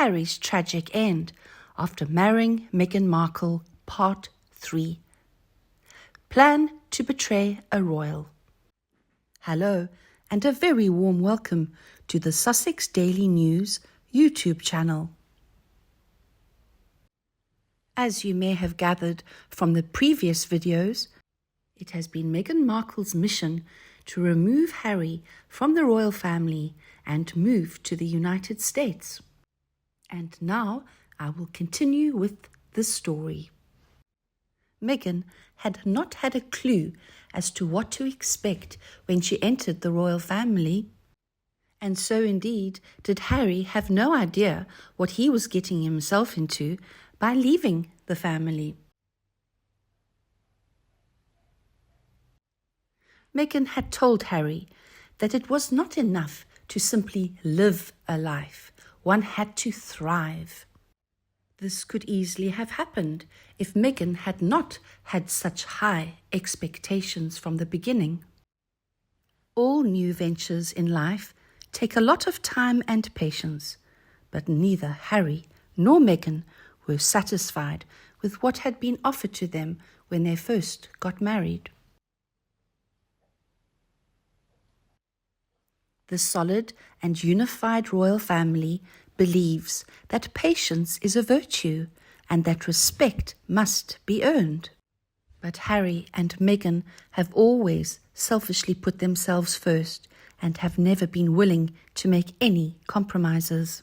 Harry's tragic end after marrying Meghan Markle, Part 3. Plan to betray a royal. Hello, and a very warm welcome to the Sussex Daily News YouTube channel. As you may have gathered from the previous videos, it has been Meghan Markle's mission to remove Harry from the royal family and move to the United States. And now I will continue with the story. Meghan had not had a clue as to what to expect when she entered the royal family, and so indeed did Harry have no idea what he was getting himself into by leaving the family. Meghan had told Harry that it was not enough to simply live a life. One had to thrive. This could easily have happened if Meghan had not had such high expectations from the beginning. All new ventures in life take a lot of time and patience, but neither Harry nor Meghan were satisfied with what had been offered to them when they first got married. The solid and unified royal family believes that patience is a virtue and that respect must be earned. But Harry and Meghan have always selfishly put themselves first and have never been willing to make any compromises.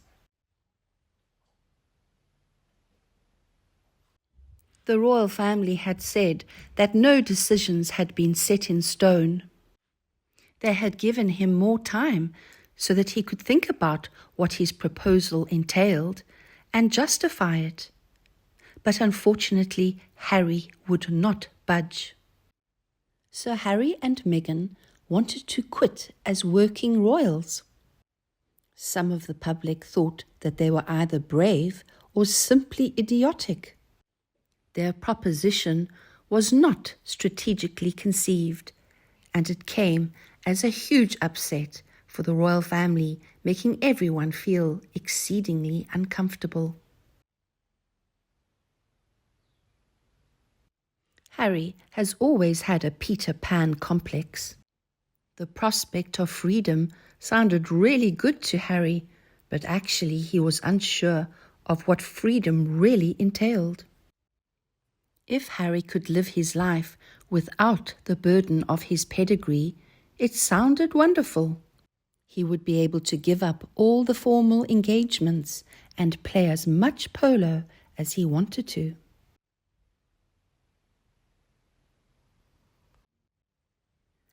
The royal family had said that no decisions had been set in stone. They had given him more time so that he could think about what his proposal entailed and justify it. But unfortunately, Harry would not budge. So Harry and Meghan wanted to quit as working royals. Some of the public thought that they were either brave or simply idiotic. Their proposition was not strategically conceived, and it came as a huge upset for the royal family, making everyone feel exceedingly uncomfortable. Harry has always had a Peter Pan complex. The prospect of freedom sounded really good to Harry, but actually he was unsure of what freedom really entailed. If Harry could live his life without the burden of his pedigree, it sounded wonderful. He would be able to give up all the formal engagements and play as much polo as he wanted to.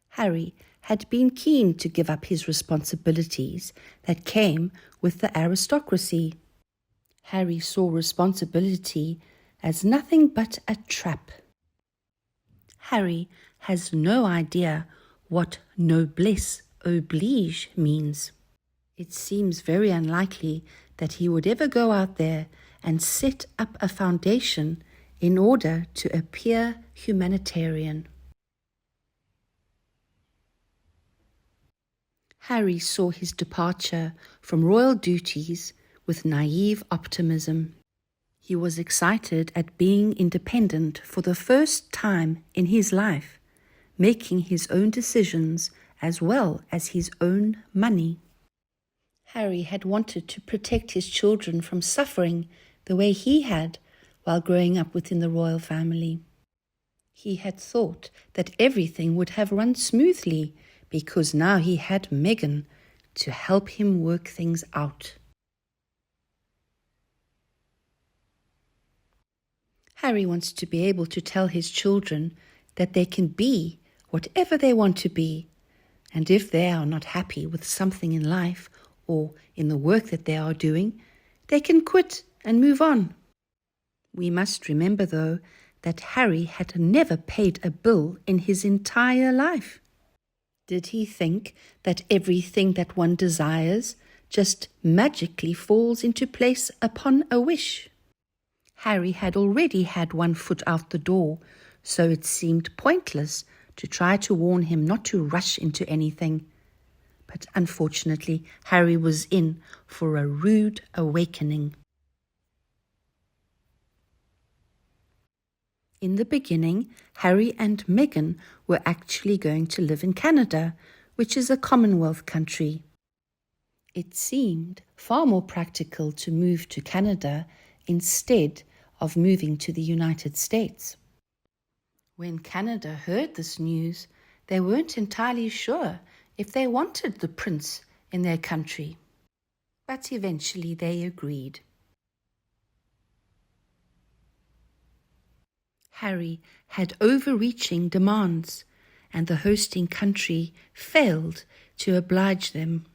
Harry had been keen to give up his responsibilities that came with the aristocracy. Harry saw responsibility as nothing but a trap. Harry has no idea what noblesse oblige means. It seems very unlikely that he would ever go out there and set up a foundation in order to appear humanitarian. Harry saw his departure from royal duties with naive optimism. He was excited at being independent for the first time in his life, making his own decisions as well as his own money. Harry had wanted to protect his children from suffering the way he had while growing up within the royal family. He had thought that everything would have run smoothly because now he had Meghan to help him work things out. Harry wants to be able to tell his children that they can be whatever they want to be, and if they are not happy with something in life or in the work that they are doing, they can quit and move on. We must remember, though, that Harry had never paid a bill in his entire life. Did he think that everything that one desires just magically falls into place upon a wish? Harry had already had one foot out the door, so it seemed pointless to try to warn him not to rush into anything. But unfortunately, Harry was in for a rude awakening. In the beginning, Harry and Meghan were actually going to live in Canada, which is a Commonwealth country. It seemed far more practical to move to Canada instead of moving to the United States. When Canada heard this news, they weren't entirely sure if they wanted the prince in their country. But eventually they agreed. Harry had overreaching demands, and the hosting country failed to oblige them.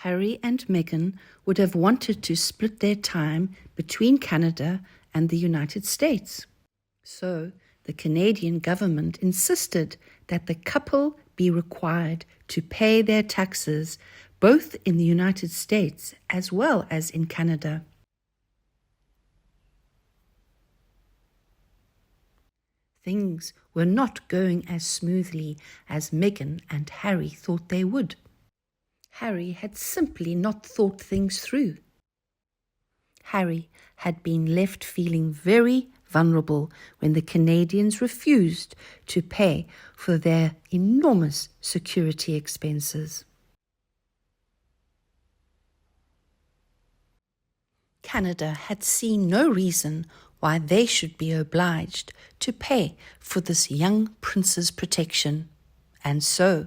Harry and Meghan would have wanted to split their time between Canada and the United States. So the Canadian government insisted that the couple be required to pay their taxes both in the United States as well as in Canada. Things were not going as smoothly as Meghan and Harry thought they would. Harry had simply not thought things through. Harry had been left feeling very vulnerable when the Canadians refused to pay for their enormous security expenses. Canada had seen no reason why they should be obliged to pay for this young prince's protection, and so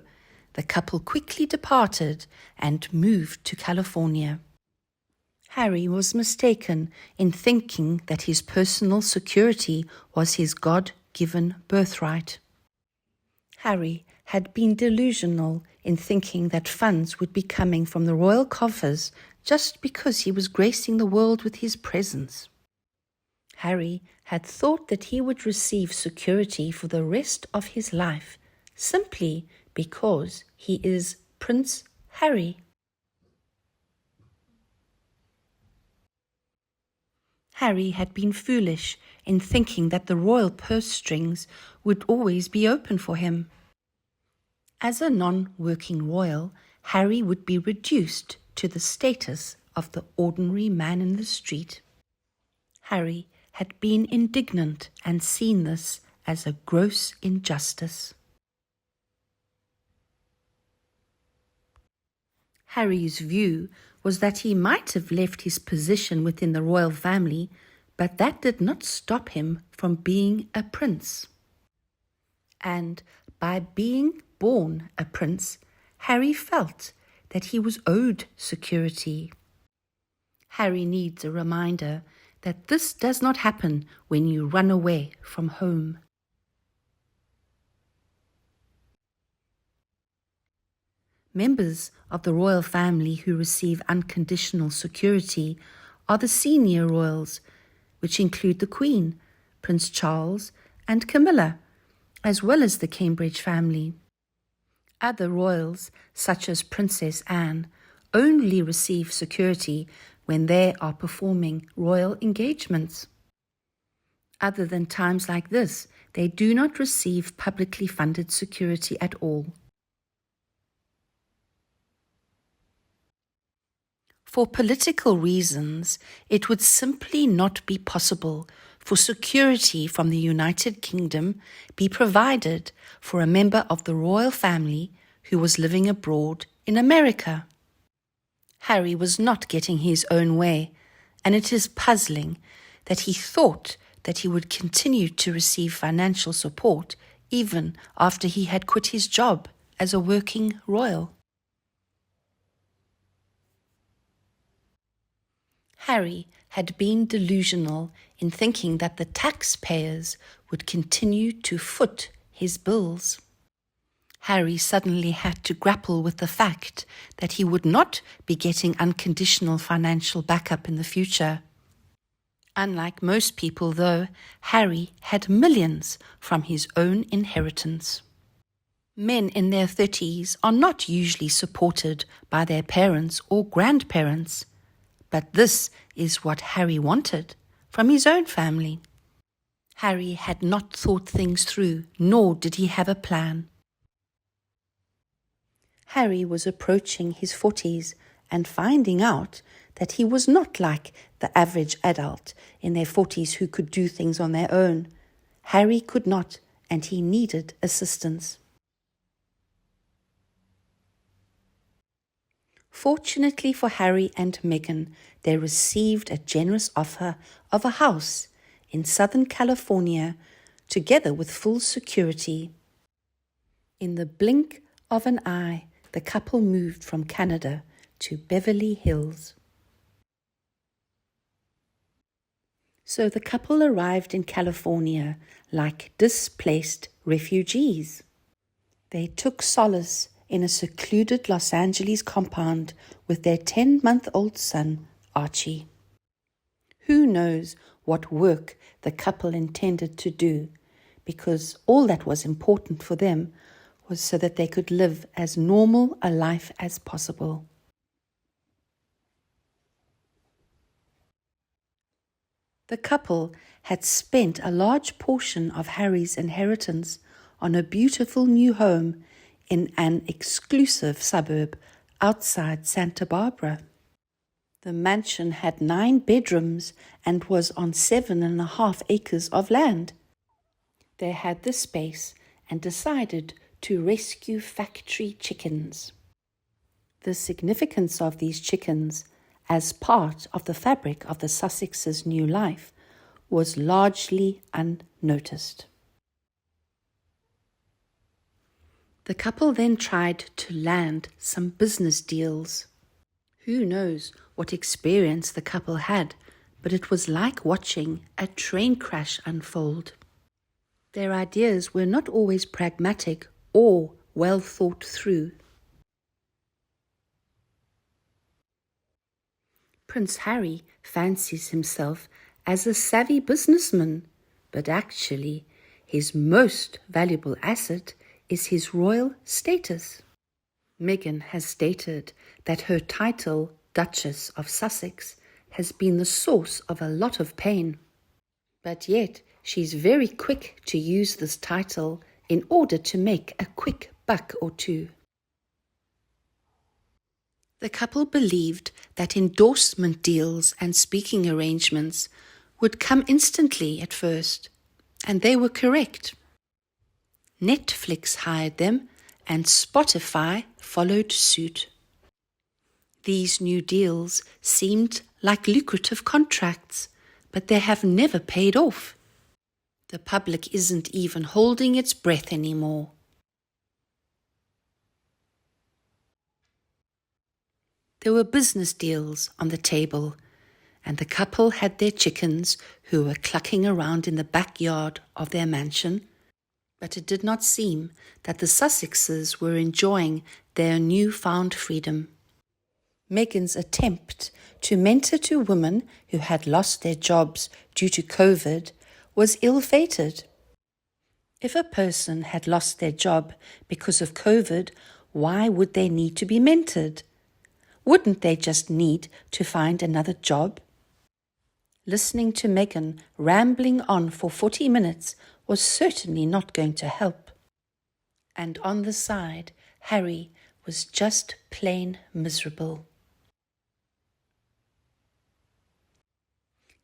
the couple quickly departed and moved to California. Harry was mistaken in thinking that his personal security was his God-given birthright. Harry had been delusional in thinking that funds would be coming from the royal coffers just because he was gracing the world with his presence. Harry had thought that he would receive security for the rest of his life simply because he is Prince Harry. Harry had been foolish in thinking that the royal purse strings would always be open for him. As a non-working royal, Harry would be reduced to the status of the ordinary man in the street. Harry had been indignant and seen this as a gross injustice. Harry's view was that he might have left his position within the royal family, but that did not stop him from being a prince. And by being born a prince, Harry felt that he was owed security. Harry needs a reminder that this does not happen when you run away from home. Members of the royal family who receive unconditional security are the senior royals, which include the Queen, Prince Charles, and Camilla, as well as the Cambridge family. Other royals, such as Princess Anne, only receive security when they are performing royal engagements. Other than times like this, they do not receive publicly funded security at all. For political reasons, it would simply not be possible for security from the United Kingdom be provided for a member of the royal family who was living abroad in America. Harry was not getting his own way, and it is puzzling that he thought that he would continue to receive financial support even after he had quit his job as a working royal. Harry had been delusional in thinking that the taxpayers would continue to foot his bills. Harry suddenly had to grapple with the fact that he would not be getting unconditional financial backup in the future. Unlike most people, though, Harry had millions from his own inheritance. Men in their 30s are not usually supported by their parents or grandparents, but this is what Harry wanted from his own family. Harry had not thought things through, nor did he have a plan. Harry was approaching his 40s and finding out that he was not like the average adult in their 40s who could do things on their own. Harry could not, and he needed assistance. Fortunately for Harry and Meghan, they received a generous offer of a house in Southern California, together with full security. In the blink of an eye, the couple moved from Canada to Beverly Hills. So the couple arrived in California like displaced refugees. They took solace in a secluded Los Angeles compound with their 10-month-old son, Archie. Who knows what work the couple intended to do, because all that was important for them was so that they could live as normal a life as possible. The couple had spent a large portion of Harry's inheritance on a beautiful new home in an exclusive suburb outside Santa Barbara. The mansion had 9 bedrooms and was on 7.5 acres of land. They had the space and decided to rescue factory chickens. The significance of these chickens as part of the fabric of the Sussex's new life was largely unnoticed. The couple then tried to land some business deals. Who knows what experience the couple had, but it was like watching a train crash unfold. Their ideas were not always pragmatic or well thought through. Prince Harry fancies himself as a savvy businessman, but actually his most valuable asset is his royal status. Meghan has stated that her title, Duchess of Sussex, has been the source of a lot of pain. But yet she's very quick to use this title in order to make a quick buck or two. The couple believed that endorsement deals and speaking arrangements would come instantly at first, and they were correct. Netflix hired them, and Spotify followed suit. These new deals seemed like lucrative contracts, but they have never paid off. The public isn't even holding its breath anymore. There were business deals on the table, and the couple had their chickens who were clucking around in the backyard of their mansion, but it did not seem that the Sussexes were enjoying their newfound freedom. Meghan's attempt to mentor 2 women who had lost their jobs due to COVID was ill-fated. If a person had lost their job because of COVID, why would they need to be mentored? Wouldn't they just need to find another job? Listening to Meghan rambling on for 40 minutes was certainly not going to help. And on the side, Harry was just plain miserable.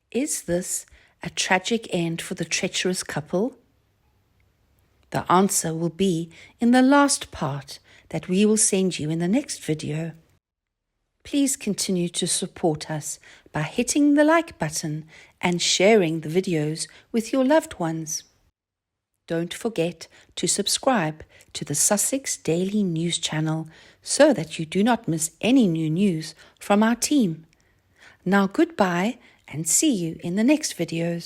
Is this a tragic end for the treacherous couple? The answer will be in the last part that we will send you in the next video. Please continue to support us by hitting the like button and sharing the videos with your loved ones. Don't forget to subscribe to the Sussex Daily News channel so that you do not miss any new news from our team. Now goodbye and see you in the next videos.